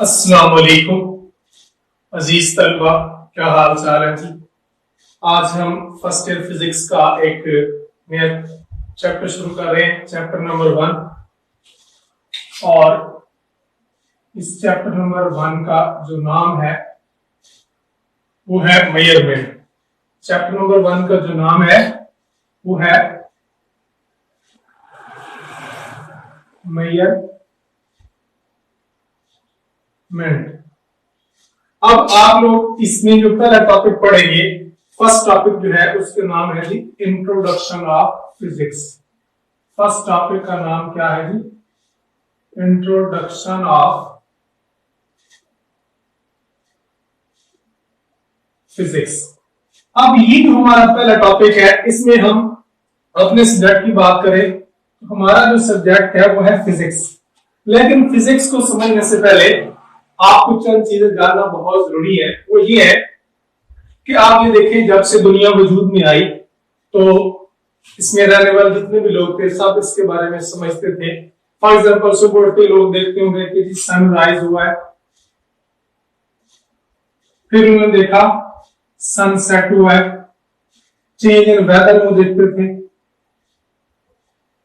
अस्सलाम वालेकुम अजीज तलबा, क्या हाल चाल है जी। आज हम फर्स्ट ईयर फिजिक्स का एक नया चैप्टर शुरू कर रहे हैं, चैप्टर नंबर 1। और इस चैप्टर नंबर 1 का जो नाम है वो है मेजरमेंट। चैप्टर नंबर 1 का जो नाम है वो है मेजरमेंट। अब आप लोग इसमें जो पहला टॉपिक पढ़ेंगे, फर्स्ट टॉपिक जो है उसका नाम है जी introduction of physics. First topic का नाम क्या है जी? Introduction of physics. अब ये जो हमारा पहला टॉपिक है, इसमें हम अपने सब्जेक्ट की बात करें तो हमारा जो सब्जेक्ट है वो है फिजिक्स। लेकिन फिजिक्स को समझने से पहले आपको चंद चीजें जानना बहुत जरूरी है। वो ये है कि आप ये देखें, जब से दुनिया वजूद में आई तो इसमें रहने वाले जितने भी लोग थे सब इसके बारे में समझते थे। फॉर एग्जाम्पल सुबह उठते लोग देखते होंगे कि जी सनराइज हुआ है, फिर उन्होंने देखा सनसेट हुआ है, चेंज इन वेदर वो देखते थे।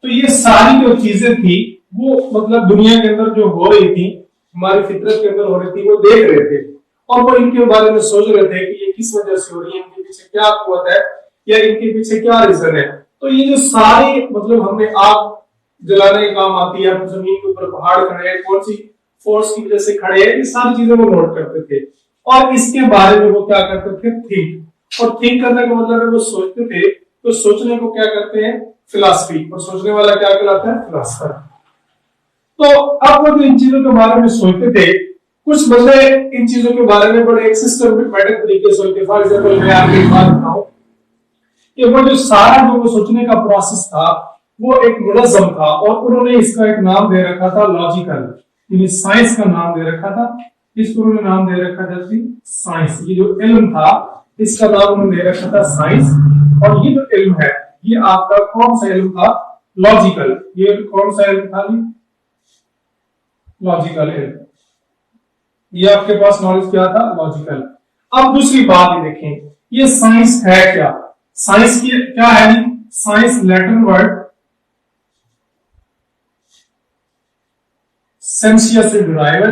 तो ये सारी जो चीजें थी वो मतलब दुनिया के अंदर जो हो रही थी, हमारी फितरत के अंदर हो रही थी, वो देख रहे थे और वो इनके बारे में सोच रहे थे कि ये किस वजह से हो रही है, इनके पीछे क्या कुव्वत है या इनके पीछे क्या रीजन है। तो ये जो सारे मतलब हमने आग जलाने का काम आती है, जमीन के ऊपर पहाड़ खड़े हैं, कौन सी फोर्स की वजह से खड़े हैं, ये सारी चीजें वो नोट करते थे और इसके बारे में वो क्या करते थे? थिंक। और थिंक करने का मतलब है वो सोचते थे, तो सोचने को क्या करते हैं? फिलॉसफी। और सोचने वाला क्या कहलाता है? फिलॉसफर। तो अब वो जो इन चीजों के बारे में सोचते थे, कुछ बंदे इन चीजों के बारे में बड़े एक सिस्टमैटिक तरीके से सोचते। फॉर एग्जांपल मैं आपको एक बात बताऊं कि वो जो सारा जो वो सोचने का प्रोसेस था वो एक मुनज़्ज़म था और उन्होंने इसका एक नाम दे रखा था लॉजिकल, यानी साइंस का नाम दे रखा था। इसको उन्होंने नाम दे रखा था साइंस। ये जो इल्म था इसका नाम उन्होंने दे रखा था साइंस। और ये जो इल्म है ये आपका कौन सा इल्म था? लॉजिकल। ये कौन सा इल्म था? लॉजिकल इल्म। ये आपके पास नॉलेज क्या था? लॉजिकल। अब दूसरी बात ये देखें, ये साइंस है क्या? साइंस की क्या है? साइंस लैटिन वर्ड सेंसिया से डिराइव है।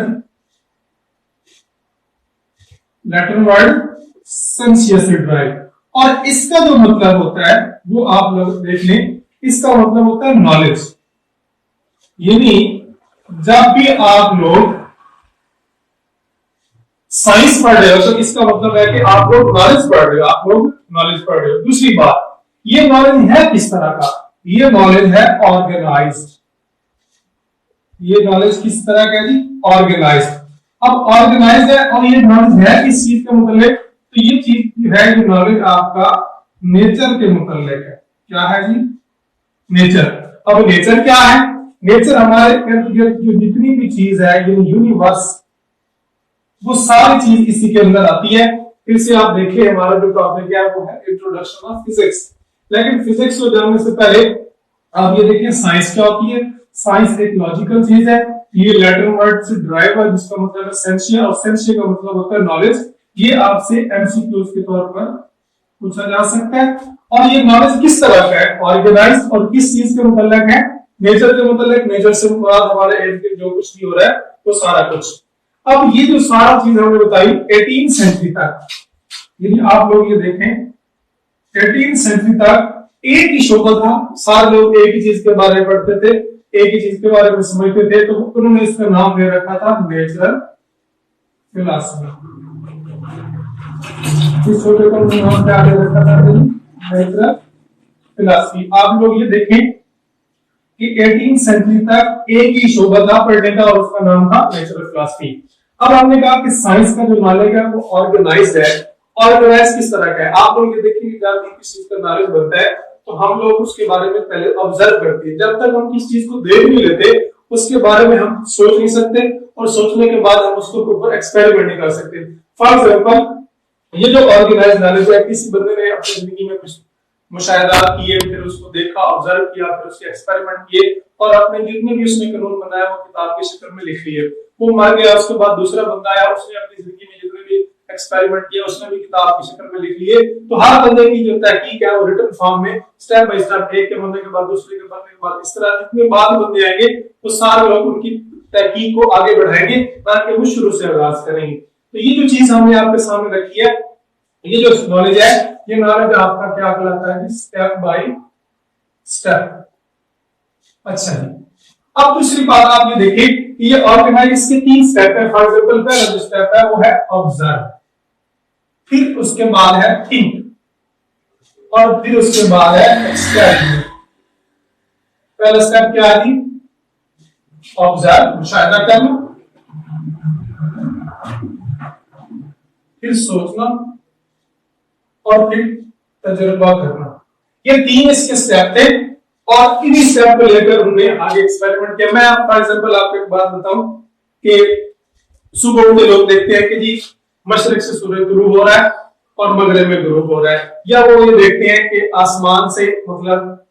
लैटिन वर्ड सेंसिया से डिराइव, और इसका जो मतलब होता है वो आप लोग देख लें, इसका मतलब होता है नॉलेज। यानी जब भी आप लोग साइंस पढ़ रहे हो तो इसका मतलब है कि आप लोग नॉलेज पढ़ रहे हो, आप लोग नॉलेज पढ़ रहे हो। दूसरी बात, ये नॉलेज है किस तरह का? ये नॉलेज है ऑर्गेनाइज्ड। ये नॉलेज किस तरह का है जी? ऑर्गेनाइज्ड। अब ऑर्गेनाइज्ड है और ये नॉलेज है किस चीज के मुतालिक? तो ये चीज है जो नॉलेज आपका नेचर के मुतालिक है। क्या है जी? नेचर। अब नेचर क्या है? नेचर हमारे इर्द गिर्द जो जितनी भी चीज है, यूनिवर्स, वो सारी चीज इसी के अंदर आती है। फिर से आप देखिए हमारा जो टॉपिक है वो है इंट्रोडक्शन ऑफ फिजिक्स। लेकिन फिजिक्स को जानने से पहले आप ये देखिए साइंस क्या होती है। साइंस एक लॉजिकल चीज है। ये लैटिन वर्ड से डिराइव है जिसका मतलब है सेंसिया, और सेंसिया का मतलब होता है नॉलेज। ये आपसे एमसीक्यूज के तौर पर पूछा जा सकता है। और ये नॉलेज किस तरह का है? ऑर्गेनाइज। और किस चीज के मुतालिक है? नेचर के मुतालिक। नेचर से मुराद हमारे इर्द गिर्द जो कुछ भी हो रहा है वो सारा कुछ। अब ये जो सारा चीज हमने बताई 18 सेंचुरी तक, यानी आप लोग ये देखें 18 सेंचुरी तक एक ही शोबा था। सारे लोग एक ही चीज के बारे में पढ़ते थे, एक ही चीज के बारे में समझते थे, तो उन्होंने इसका नाम दे रखा था नेचुरल फिलॉसफी। इस शोबे का नाम क्या दे रखा था? Natural philosophy. आप लोग ये देखें कि 18 सेंचुरी तक एक ही शोबा था पढ़ने का और उसका नाम था नेचुरल फिलॉसफी। अब हमने कहा कि साइंस का जो नॉलेज है वो ऑर्गेनाइज्ड है। ऑर्गेनाइज किस तरह का है? आप लोग ये देखिए जब भी किसी चीज का नॉलेज बनता है तो हम लोग उसके बारे में पहले ऑब्जर्व करते हैं। जब तक हम किसी चीज को देख नहीं लेते उसके बारे में हम सोच नहीं सकते, और सोचने के बाद हम उसके ऊपर एक्सपेरिमेंट नहीं कर सकते। फॉर एग्जाम्पल ये जो ऑर्गेनाइज नॉलेज है, किसी बंदे ने अपनी जिंदगी में कुछ मुशाहिदात किए, फिर उसको देखा, ऑब्जर्व किया, फिर उसके एक्सपेरिमेंट किए, और अपने जितने भी उसने कानून बनाया वो किताब की शक्ल में लिख लिए। वो मर गया, उसके बाद दूसरा बंदा आया, उसने अपनी जिंदगी में जितने भी एक्सपेरिमेंट किया उसने भी किताब की शक्ल में लिख लिए। तो हर बंदे की जो तहकीक है वो रिटन फॉर्म में स्टेप बाय स्टेप, एक के बनने के बाद दूसरे के बनने के बाद इस तरह जितने बाद बंदे आएंगे वो सारे लोग उनकी तहकीक को आगे बढ़ाएंगे, ना कि वो शुरू से आगाज करेंगे। तो ये जो चीज हमने आपके सामने रखी है, ये जो नॉलेज है, ये नॉलेज आपका क्या कहलाता है, स्टेप बाय स्टेप। अच्छा जी, अब दूसरी बात आप ये देखिए कि ये ऑर्गेनाइज, इसके 3 स्टेप है। फॉर एग्जांपल पहला जो स्टेप है वो है ऑब्जर्व, फिर उसके बाद है थिंक और फिर उसके बाद है एक्सपेरिमेंट। पहला स्टेप क्या है जी, ऑब्जर्व, मुशाहिदा करना, फिर सोचना और फिर तजुर्बा करना। ये 3 इसके स्टेप थे और इन्हीं स्टेप को लेकर उन्होंने आगे एक्सपेरिमेंट किया। मैं फॉर एग्जांपल आपको एक बात बताऊं कि सुबह उठते लोग देखते हैं कि जी मशरिक से सूरज गुरूब हो रहा है और मगरिब में गुरूब हो रहा है, या वो ये देखते हैं कि आसमान से मतलब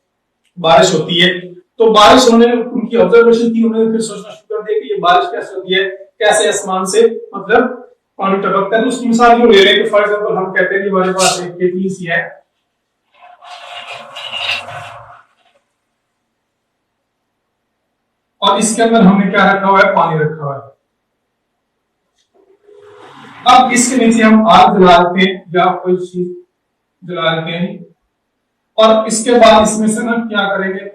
बारिश होती है। तो बारिश होने में उनकी ऑब्जर्वेशन थी, उन्होंने फिर सोचना शुरू कर दिया कि ये बारिश कैसे होती है, कैसे आसमान से मतलब पानी टपकता है। तो उसकी मिसाल यूं ले लें कि फॉर एग्जांपल हम कहते हैं कि हमारे पास एक केतली सी है और इसके अंदर हमने क्या रखा हुआ है, पानी रखा हुआ है। अब इसके नीचे हम आग जला देते हैं या कोई चीज जला देते हैं और इसके बाद इसमें से ना क्या करेंगे,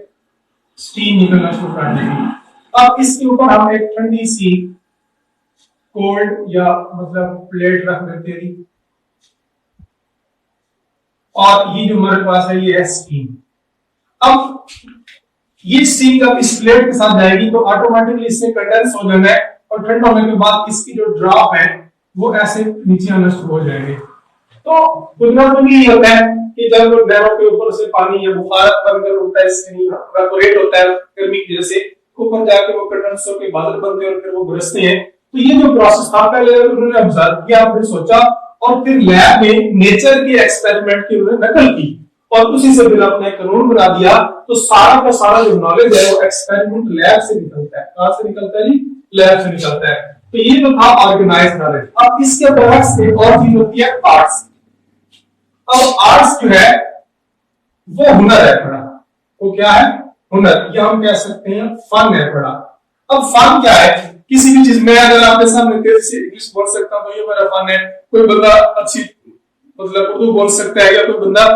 स्टीम निकलना शुरू कर देंगे। अब इसके ऊपर हम एक ठंडी सी कोल्ड या मतलब प्लेट रख देते हैं और ये जो हमारे पास है ये है स्टीम। अब ये स्टीम जब इस प्लेट के साथ जाएगी तो ऑटोमेटिकली इससे कंडेंस हो जाना है और ठंडा होने के बाद इसकी जो ड्रॉप है वो ऐसे नीचे आना शुरू हो जाएंगे। तो कुदरत में ये होता है कि जब नहरों के ऊपर से पानी या बुखार बनकर उठता है, इससे इवेपोरेट होता है गर्मी की वजह से, ऊपर जाके वो कंडेंस होकर बादल बनते हैं और फिर वो बरसते हैं। तो ये जो प्रोसेस था पहले उन्होंने ऑब्जर्व किया, फिर सोचा और फिर लैब में नेचर के एक्सपेरिमेंट की उन्होंने नकल की और उसी से फिर अपने कानून बना दिया। तो सारा का सारा जो नॉलेज है वो एक्सपेरिमेंट लैब से निकलता है। कहां से निकलता है जी, लैब से निकलता है। तो ये तो था ऑर्गेनाइज नॉलेज। अब इसके बरक्स एक और चीज होती है आर्ट्स। अब आर्ट्स जो है वो हुनर है पढ़ा, वो क्या है, हुनर, या हम कह सकते हैं फन है पढ़ा। अब फन क्या है, किसी भी चीज में अगर आपके सामने तेज से इंग्लिश बोल सकता हूं तो ये मेरा फन है। कोई बंदा अच्छी मतलब उर्दू बोल सकता है या कोई बंदा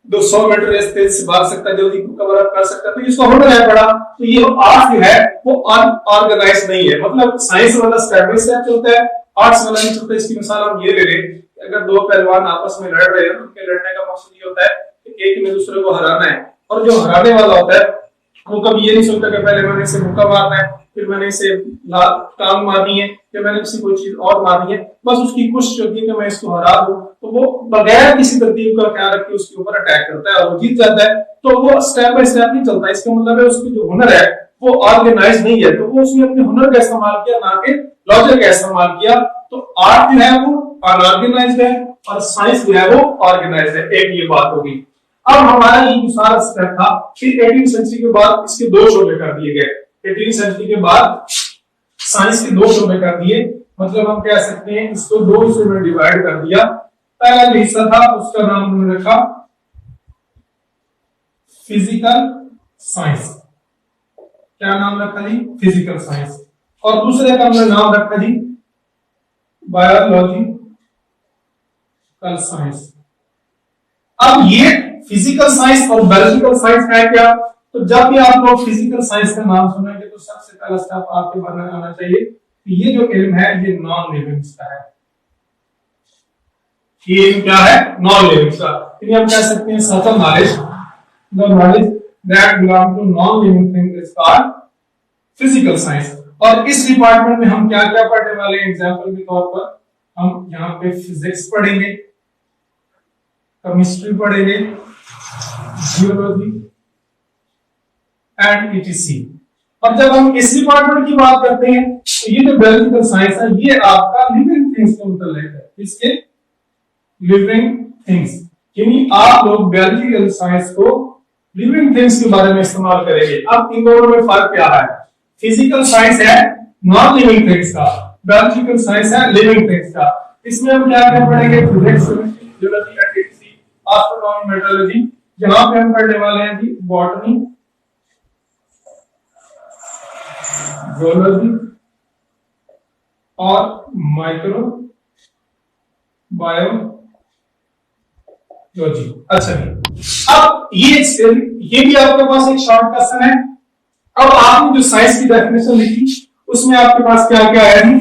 200 मीटर रेस तेज से भाग सकता है, जल्दी कवर अप कर सकता है, तो इसको हुनर है पढ़ा। तो ये आर्ट्स जो है वो अनऑर्गेनाइज नहीं है, मतलब साइंस वाला स्टेप बाय स्टेप चलता है, आर्ट्स वाला नहीं चलता। इसकी मिसाल हम ये ले लें, अगर 2 पहलवान आपस में लड़ रहे हैं तो उनके लड़ने का मकसद ये होता है कि एक ने दूसरे को हराना है, और जो हराने वाला होता है वो कभी ये नहीं सोचता कि पहले मैंने इसे मुक्का मारना है, फिर मैंने इसे टांग मारनी है, फिर मैंने किसी कोई चीज और मारनी है। बस उसकी कोशिश होती है कि मैं इसको हरा दूं, तो वो बगैर किसी तरतीब का ख्याल रखे उसके ऊपर अटैक करता है और वो जीत जाता है। तो वो स्टेप बाय स्टेप नहीं चलता। इसका मतलब है उसकी जो हुनर है वो ऑर्गेनाइज नहीं है, तो वो उसने अपने हुनर का इस्तेमाल किया, ना कि लॉजिक का इस्तेमाल किया। तो आर्ट जो है वो अनऑर्गेनाइज्ड है और साइंस जो है वो ऑर्गेनाइज्ड है। एक ये बात होगी। अब हमारा ये सारा स्टेप था, फिर 18वीं सेंचुरी के बाद इसके 2 शोबे कर दिए गए। 18वीं सेंचुरी के बाद साइंस के 2 शोबे कर दिए, मतलब हम कह सकते हैं इसको 2 हिस्सों में डिवाइड कर दिया। पहला जो हिस्सा था उसका नाम उन्होंने रखा फिजिकल साइंस। क्या नाम रखा जी, फिजिकल साइंस। और दूसरे का उन्होंने नाम रखा जी बायोलॉजिकल साइंस। अब ये फिजिकल साइंस और बायोलॉजिकल साइंस है क्या, तो जब भी आप लोग फिजिकल साइंस का नाम सुनेंगे तो सबसे पहला स्टेप आपके मन में आना चाहिए कि ये जो इल्म है ये नॉन लिविंग का है। ये क्या है, नॉन लिविंग का। इन्हें हम कह सकते हैं certain knowledge, the knowledge that belong to non living thing is called physical science. और इस डिपार्टमेंट में हम क्या क्या पढ़ने वाले हैं, एग्जांपल के तौर पर हम यहाँ पे फिजिक्स पढ़ेंगे, केमिस्ट्री पढ़ेंगे, जियोलॉजी एंड ईटीसी। और जब हम इस डिपार्टमेंट की बात करते हैं तो ये जो बायोलॉजिकल साइंस है ये आपका लिविंग थिंग्स के मुताल्लिक है। इसके लिविंग थिंग्स, यानी आप लोग बायोलॉजिकल साइंस को लिविंग थिंग्स के बारे में इस्तेमाल करेंगे। अब इन दोनों में फर्क क्या है? फिजिकल साइंस है नॉन लिविंग थिंग्स का, बायोलॉजिकल साइंस है लिविंग थिंग्स का। इसमें हम क्या क्या पढ़ेंगे? Physics, geology, astronomy, astronomy, metrology. यहाँ पे हम पढ़ने वाले हैं जी बॉटनी, जियोलॉजी और माइक्रो बायोलॉजी। अच्छा जी, अब ये भी आपके पास एक शॉर्ट क्वेश्चन है। अब आपने जो साइंस की डेफिनेशन लिखी उसमें आपके पास क्या क्या है?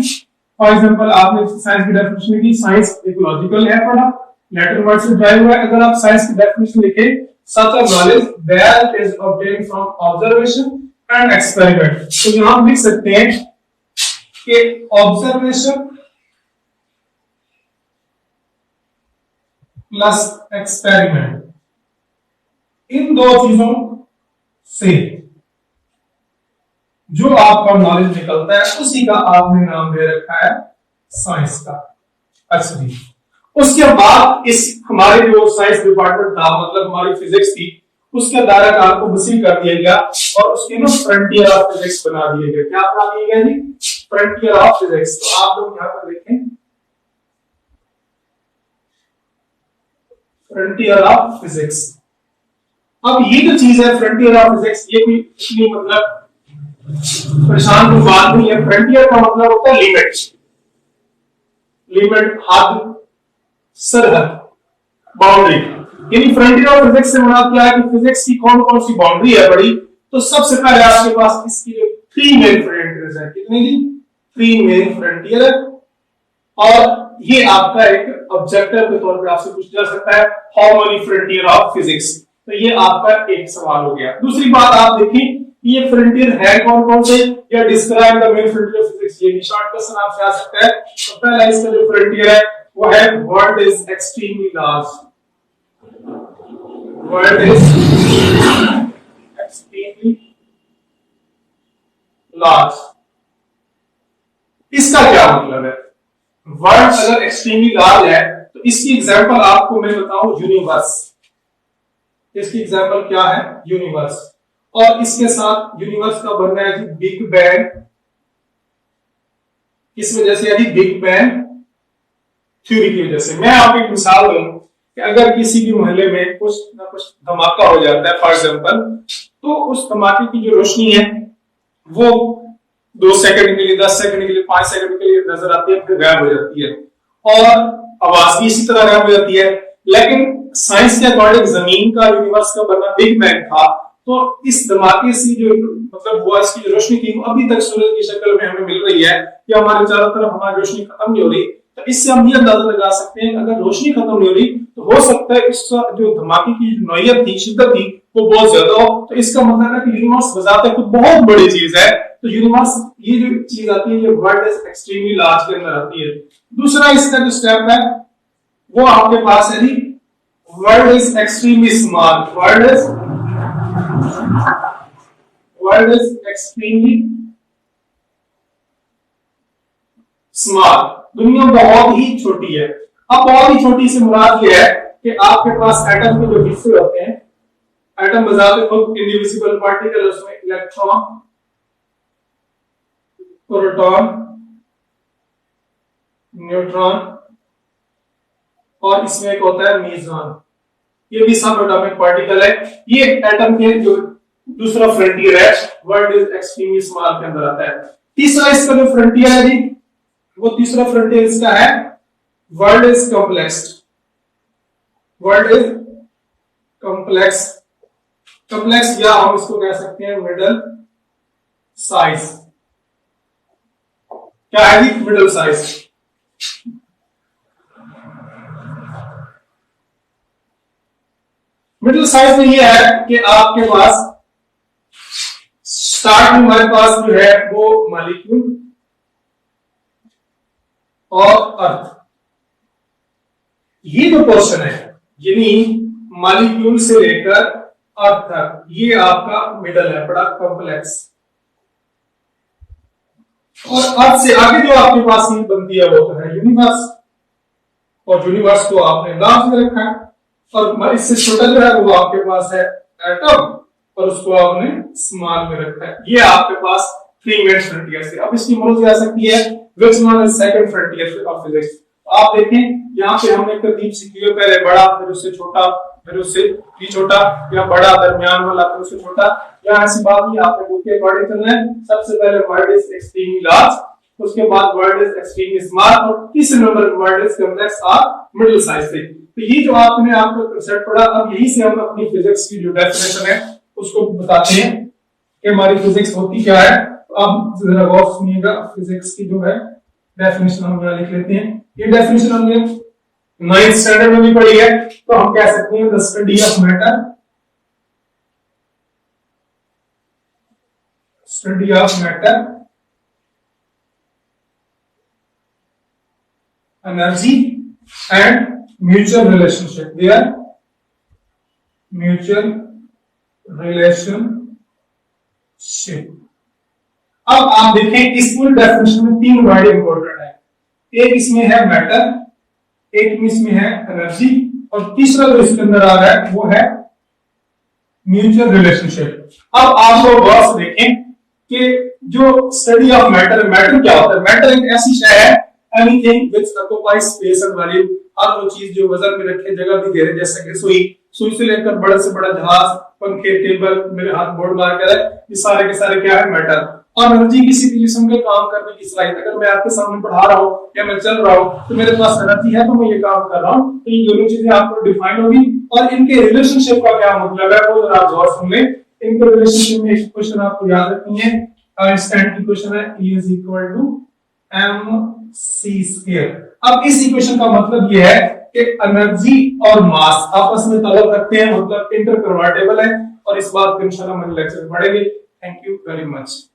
फॉर एग्जांपल आपने साइंस की डेफिनेशन लिखी, साइंस एक लॉजिकल है थोड़ा, लेटर वर्ड से ड्राइव हुआ है। अगर आप साइंस की डेफिनेशन लिखे, such a knowledge that is obtained from observation and experiment, तो यहां हम लिख सकते हैं कि ऑब्जर्वेशन प्लस एक्सपेरिमेंट, इन दो चीजों से जो आपका नॉलेज निकलता है उसी का आपने नाम दे रखा है साइंस का। अच्छा जी, उसके बाद इस हमारे जो साइंस डिपार्टमेंट था, मतलब हमारी फिजिक्स थी, उसके दायरा कार को वसी कर दिया गया और उसके ना फ्रंटियर ऑफ फिजिक्स बना दिए गए। क्या बना दिए गए जी? Frontier of physics. तो आप लोग यहां पर देखें, फ्रंटियर ऑफ फिजिक्स। अब ये जो चीज है फ्रंटियर ऑफ फिजिक्स, ये कोई इतनी मतलब परेशान कोई बात नहीं है। फ्रंटियर का मतलब होता है लिमिट, लिमिट, हद, सरहद, बाउंड्री। यानी फ्रंटियर ऑफ फिजिक्स से मुराद क्या है कि फिजिक्स की कौन कौन सी बाउंड्री है बड़ी। तो सबसे पहले आपके पास इसकी जो 3 मेन फ्रंटियर्स है, कितनी जी? 3 मेन फ्रंटियर। और ये आपका एक ऑब्जेक्टिव के तौर पे आपसे पूछा जा सकता है, how many frontier of physics. तो ये आपका एक सवाल हो गया। दूसरी बात आप देखिए, ये फ्रंटियर है कौन कौन से, या describe the main frontier of physics, ये भी शॉर्ट क्वेश्चन आपसे आ सकता है। तो पहला इसका जो फ्रंटियर है वो है world is extremely large, world is extremely large. इसका क्या मतलब है? वर्ल्ड अगर एक्सट्रीमली लार्ज है तो इसकी एग्जांपल आपको मैं बताऊं, यूनिवर्स। इसकी एग्जांपल क्या है? यूनिवर्स। और इसके साथ यूनिवर्स का बनना है जी बिग बैंग। किस वजह से? यदि बिग बैंग थ्योरी की वजह से। मैं आपको एक मिसाल दूं कि अगर किसी भी मोहल्ले में कुछ ना कुछ धमाका हो जाता है फॉर एग्जांपल, तो उस धमाके की जो रोशनी है वो 2 सेकंड के लिए, 10 सेकंड के लिए, 5 सेकंड के लिए नजर आती है, फिर गायब हो जाती है। और आवाज भी इसी तरह गायब हो जाती है। लेकिन साइंस के अकॉर्डिंग जमीन का, यूनिवर्स का बनना बिग बैंग था। तो इस धमाके से जो मतलब हुआ, इसकी जो रोशनी थी वो अभी तक सूरज की शक्ल में हमें मिल रही है, कि हमारे चारों तरफ हमारी रोशनी खत्म नहीं हो रही। तो इससे हम ये अंदाजा लगा सकते हैं अगर रोशनी खत्म नहीं हो रही तो हो सकता है इसका जो धमाके की नौयत थी, शिद्दत थी, वो बहुत ज्यादा हो। तो इसका मतलब है कि यूनिवर्स बजाते खुद बहुत बड़ी चीज है। तो यूनिवर्स, ये जो चीज आती है, ये वर्ल्ड इज एक्सट्रीमली लार्ज के अंदर आती है। दूसरा इसका जो स्टेप है वो आपके पास है जी world is extremely small, world is extremely small. दुनिया बहुत ही छोटी है। अब बहुत ही छोटी से मुराद ये है कि आपके पास एटम के जो हिस्से होते हैं, एटम बजाते खुद इंडिविजिबल पार्टिकल, उसमें इलेक्ट्रॉन, प्रोटॉन, न्यूट्रॉन और इसमें एक होता है मीजॉन। ये भी सब एटॉमिक पार्टिकल है। ये एटम के जो दूसरा फ्रंटियर है, वर्ल्ड इज एक्सट्रीमली स्मॉल के अंदर आता है। तीसरा इसका जो फ्रंटियर है जी, वो तीसरा फ्रंटियर इसका है world is complex, world is complex, complex, या हम इसको कह सकते हैं मिडल साइज। क्या है जी? Middle size. मिडिल साइज में ये है कि आपके पास स्टार्ट में हमारे पास जो है वो मॉलिक्यूल और अर्थ, ये जो पोर्शन है यानी मॉलिक्यूल से लेकर अर्थ तक, ये आपका मिडल है, बड़ा कॉम्प्लेक्स। और अर्थ से आगे जो आपके पास ही बनती है वो तो है यूनिवर्स, और यूनिवर्स को आपने नाम से रखा है। और इससे छोटा जो है वो आपके पास है एटम और उसको आपने स्मॉल में रखा है। ये आपके पास 3 मेन फ्रंटियर से। अब इसकी मॉडल आ सकती है which one is second frontier of physics. आप देखें यहाँ पे हमने तरतीब सीखी है, पहले बड़ा फिर उससे छोटा फिर उससे भी छोटा, या बड़ा दरमियान वाला फिर उससे छोटा। यहाँ ऐसी बात नहीं, आपने बुक के अकॉर्डिंग चलना है। सबसे पहले वर्ड इज एक्सट्रीमली लार्ज, उसके बाद वर्ड इज एक्सट्रीमली स्मॉल और तीसरे नंबर पर वर्ड इज कॉम्प्लेक्स और मिडिल साइज से। तो ये जो आपने आपको कंसेप्ट पढ़ा, अब यही से हम अपनी फिजिक्स की जो डेफिनेशन है उसको बताते हैं कि हमारी फिजिक्स होती क्या है। तो अब जरा गौर सुनिएगा, फिजिक्स की जो है डेफिनेशन हम यहाँ लिख लेते हैं। ये डेफिनेशन हमने 9th स्टैंडर्ड में भी पढ़ी है। तो हम कह सकते हैं the study of matter, study of matter, energy and mutual relationship, there mutual relationship. अब आप देखें इस पूरी डेफिनेशन में 3 वर्ड इंपॉर्टेंट है। एक इसमें है मैटर, एक इसमें है एनर्जी और तीसरा जो इसके अंदर आ रहा है वो है म्यूचुअल रिलेशनशिप। अब आप लोग गौर से देखें कि जो स्टडी ऑफ मैटर, मैटर क्या होता है? मैटर एक ऐसी शय है, anything which occupies space and volume, हर वो चीज जो वजन में रखे जगह भी दे रहे, जैसे कि सुई, सुई से लेकर बड़े से बड़ा जहाज, पंखे, टेबल, मेरे हाथ बोर्ड मार कर है, ये सारे के सारे क्या है? मैटर। और एनर्जी किसी भी जिस्म के काम करने की सलाहियत। अगर मैं आपके सामने पढ़ा रहा हूँ या मैं चल रहा हूँ तो मेरे पास एनर्जी है, तो मैं ये काम कर रहा हूँ। तो ये दोनों चीजें आपको डिफाइन होगी और इनके रिलेशनशिप का क्या मतलब है वो जरा आप गौर सुन लें। इनके रिलेशनशिप में एक क्वेश्चन आपको याद रखनी है, आइंस्टाइन की क्वेश्चन है, E is equal to mc²। अब इस इक्वेशन का मतलब ये है कि एनर्जी और मास आपस में ताल्लुक रखते हैं, मतलब इंटरकन्वर्टेबल है। और इस बात को इंशाल्लाह हम लेक्चर में पढ़ेंगे। Thank you very much.